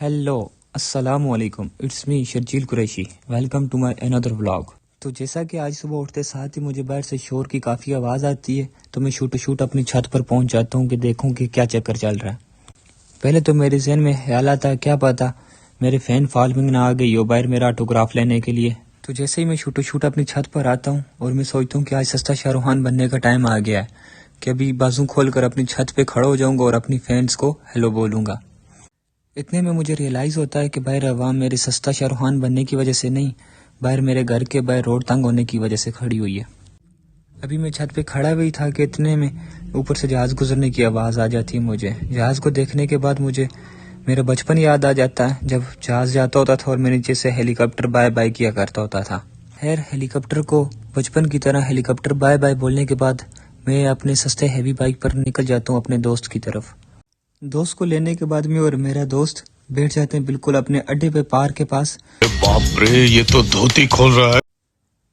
Hello السلام علیکم، it's me Sharjeel Qureshi, welcome to my اندر ولاگ۔ تو جیسا کہ آج صبح اٹھتے ساتھ ہی مجھے باہر سے شور کی کافی آواز آتی ہے، تو میں شوٹ اپنی چھت پر پہنچ جاتا ہوں کہ دیکھوں کہ کیا چکر چل رہا ہے۔ پہلے تو میرے ذہن میں خیال آتا ہے کیا پتا میرے فین فالوئنگ نہ آ گئی ہو باہر میرا آٹوگراف لینے کے لیے۔ تو جیسے ہی میں شوٹ اپنی چھت پر آتا ہوں اور میں سوچتا ہوں کہ آج سستا شاہ رخ خان بننے کا ٹائم آ گیا ہے کہ ابھی بازو کھول کر اپنی چھت پہ کھڑا ہو جاؤں گا اور اپنی فینس کو ہیلو بولوں گا۔ اتنے میں مجھے ریئلائز ہوتا ہے کہ باہر عوام میرے سستا شاہ رخ خان بننے کی وجہ سے نہیں، باہر میرے گھر کے باہر روڈ تنگ ہونے کی وجہ سے کھڑی ہوئی ہے۔ ابھی میں چھت پہ کھڑا بھی تھا کہ اتنے میں اوپر سے جہاز گزرنے کی آواز آ جاتی ہے۔ مجھے جہاز کو دیکھنے کے بعد مجھے میرا بچپن یاد آ جاتا ہے جب جہاز جاتا ہوتا تھا اور میں نیچے سے ہیلی کاپٹر بائے بائے کیا کرتا ہوتا تھا۔ خیر ہیلی کاپٹر کو بچپن کی طرح ہیلی کاپٹر بائے بائے بولنے کے بعد میں اپنے سستے ہیوی بائک پر نکل جاتا ہوں اپنے دوست کی طرف۔ دوست کو لینے کے بعد میں اور میرا دوست بیٹھ جاتے ہیں بالکل اپنے اڈے پہ پارک کے پاس۔ باپ رے، یہ تو دھوتی کھول رہا ہے،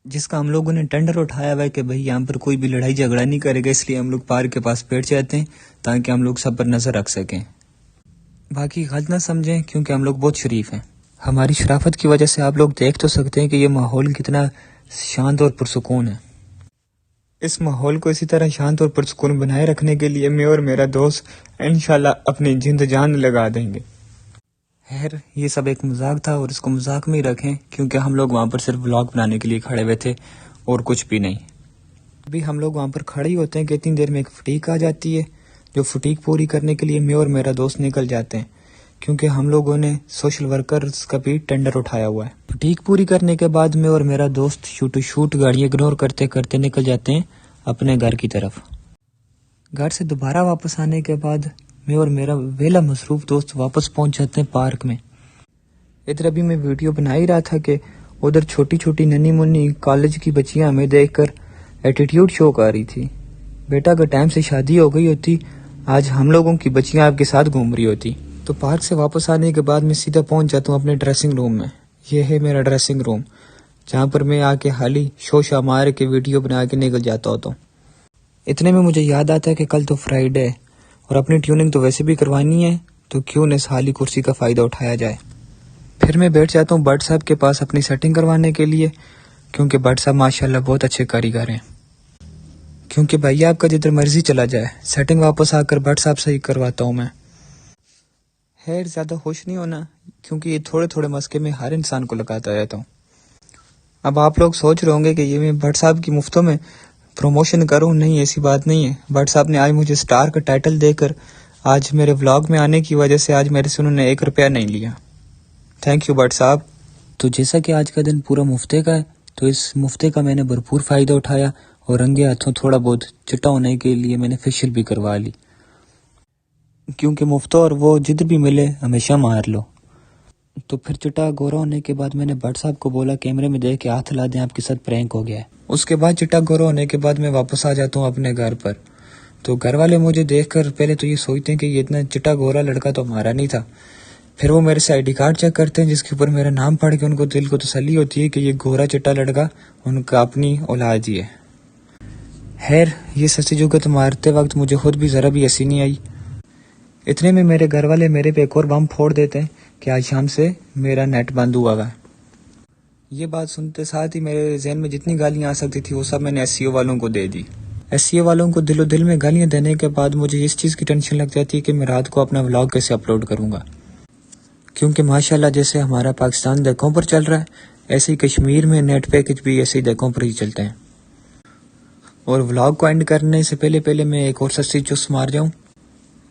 جس کا ہم لوگوں نے ٹینڈر اٹھایا ہوا ہے کہ بھئی یہاں پر کوئی بھی لڑائی جھگڑا نہیں کرے گا، اس لیے ہم لوگ پارک کے پاس بیٹھ جاتے ہیں تاکہ ہم لوگ سب پر نظر رکھ سکیں۔ باقی غلط نہ سمجھیں کیونکہ ہم لوگ بہت شریف ہیں۔ ہماری شرافت کی وجہ سے آپ لوگ دیکھ تو سکتے ہیں کہ یہ ماحول کتنا شانت اور پرسکون ہے۔ اس ماحول کو اسی طرح شانت اور پرسکون بنائے رکھنے کے لیے میں اور میرا دوست انشاءاللہ اپنی جند جان لگا دیں گے۔ خیر یہ سب ایک مذاق تھا اور اس کو مذاق میں ہی رکھیں کیونکہ ہم لوگ وہاں پر صرف ولاگ بنانے کے لیے کھڑے ہوئے تھے اور کچھ بھی نہیں۔ ابھی ہم لوگ وہاں پر کھڑے ہی ہوتے ہیں کہ اتنی دیر میں ایک فٹیک آ جاتی ہے، جو فٹیک پوری کرنے کے لیے میں اور میرا دوست نکل جاتے ہیں کیونکہ ہم لوگوں نے سوشل ورکرز کا بھی ٹینڈر اٹھایا ہوا ہے۔ فٹیک پوری کرنے کے بعد میں اور میرا دوست شوٹ گاڑیاں اگنور کرتے کرتے نکل جاتے ہیں اپنے گھر کی طرف۔ گھر سے دوبارہ واپس آنے کے بعد میں اور میرا ویلا مصروف دوست واپس پہنچ جاتے ہیں پارک میں۔ ادھر ابھی میں ویڈیو بنا ہی رہا تھا کہ ادھر چھوٹی چھوٹی ننی منی کالج کی بچیاں ہمیں دیکھ کر ایٹیٹیوڈ شو کر رہی تھی۔ بیٹا اگر ٹائم سے شادی ہو گئی ہوتی آج ہم لوگوں کی بچیاں آپ کے ساتھ گھوم رہی ہوتی۔ تو پارک سے واپس آنے کے بعد میں سیدھا پہنچ جاتا ہوں اپنے ڈریسنگ روم میں۔ یہ ہے میرا ڈریسنگ روم جہاں پر میں آ کے حالی شوشا مار کے ویڈیو بنا کے نکل جاتا ہوتا ہوں۔ اتنے میں مجھے یاد آتا ہے کہ کل تو فرائیڈے ہے اور اپنی ٹیوننگ تو ویسے بھی کروانی ہے، تو کیوں نہ اس خالی کرسی کا فائدہ اٹھایا جائے۔ پھر میں بیٹھ جاتا ہوں بٹ صاحب کے پاس اپنی سیٹنگ کروانے کے لیے کیونکہ بٹ صاحب ماشاءاللہ بہت اچھے کاریگر ہیں۔ کیونکہ بھائی آپ کا جدھر مرضی چلا جائے سیٹنگ واپس آ کر بٹ صاحب سے ہی کرواتا ہوں میں۔ خیر زیادہ خوش نہیں ہونا کیونکہ یہ تھوڑے مسئلے میں ہر انسان کو لگاتا رہتا ہوں۔ اب آپ لوگ سوچ رہے ہوں گے کہ یہ میں بٹ صاحب کی مفتوں میں پروموشن کروں، نہیں ایسی بات نہیں ہے۔ بٹ صاحب نے آج مجھے سٹار کا ٹائٹل دے کر آج میرے ولاگ میں آنے کی وجہ سے آج میرے سے انہوں نے 1 روپیہ نہیں لیا۔ تھینک یو بٹ صاحب۔ تو جیسا کہ آج کا دن پورا مفتے کا ہے تو اس مفتے کا میں نے بھرپور فائدہ اٹھایا اور رنگے ہاتھوں تھوڑا بہت چٹا ہونے کے لیے میں نے فیشیل بھی کروا لی کیونکہ مفتوں اور وہ جدھر بھی ملے ہمیشہ مار لو۔ تو پھر چٹا گورا ہونے کے بعد میں نے بٹ صاحب کو بولا کیمرے میں دیکھ کے ہاتھ لا دیں آپ کے ساتھ پرینک ہو گیا ہے۔ اس کے بعد چٹا گورا ہونے کے بعد میں واپس آ جاتا ہوں اپنے گھر پر۔ تو گھر والے مجھے دیکھ کر پہلے تو یہ سوچتے ہیں کہ یہ اتنا چٹا گورا لڑکا تو ہمارا نہیں تھا، پھر وہ میرے سے آئی ڈی کارڈ چیک کرتے ہیں جس کے اوپر میرا نام پڑھ کے ان کو دل کو تسلی ہوتی ہے کہ یہ گورا چٹا لڑکا ان کا اپنی اولاد ہی ہے۔ خیر یہ سچی جگت مارتے وقت مجھے خود بھی ذرا بھی ہنسی نہیں آئی۔ اتنے میں میرے گھر والے میرے پہ ایک اور بم پھوڑ دیتے ہیں کہ آج شام سے میرا نیٹ بند ہوا ہے۔ یہ بات سنتے ساتھ ہی میرے ذہن میں جتنی گالیاں آ سکتی تھی وہ سب میں نے ایس سی او والوں کو دے دی۔ ایس سی او والوں کو دل و دل میں گالیاں دینے کے بعد مجھے اس چیز کی ٹینشن لگ جاتی ہے کہ میں رات کو اپنا ولاگ کیسے اپلوڈ کروں گا، کیونکہ ماشاءاللہ جیسے ہمارا پاکستان دیکھوں پر چل رہا ہے ایسے ہی کشمیر میں نیٹ پیکج بھی ایسے ہی دیکھوں پر ہی چلتے ہیں۔ اور ولاگ کو اینڈ کرنے سے پہلے میں ایک اور سستی چس مار جاؤں۔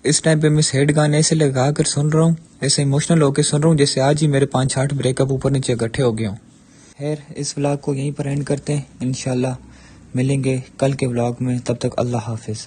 اس ٹائم پہ میں ہیڈ گان ایسے لگا کر سن رہا ہوں، ایسے ایموشنل ہو کے سن رہا ہوں جیسے آج ہی میرے 5-8 بریک اپ اوپر نیچے اکٹھے ہو گئے ہوں۔ خیر اس ولاگ کو یہیں پر اینڈ کرتے ہیں، انشاءاللہ ملیں گے کل کے ولاگ میں، تب تک اللہ حافظ۔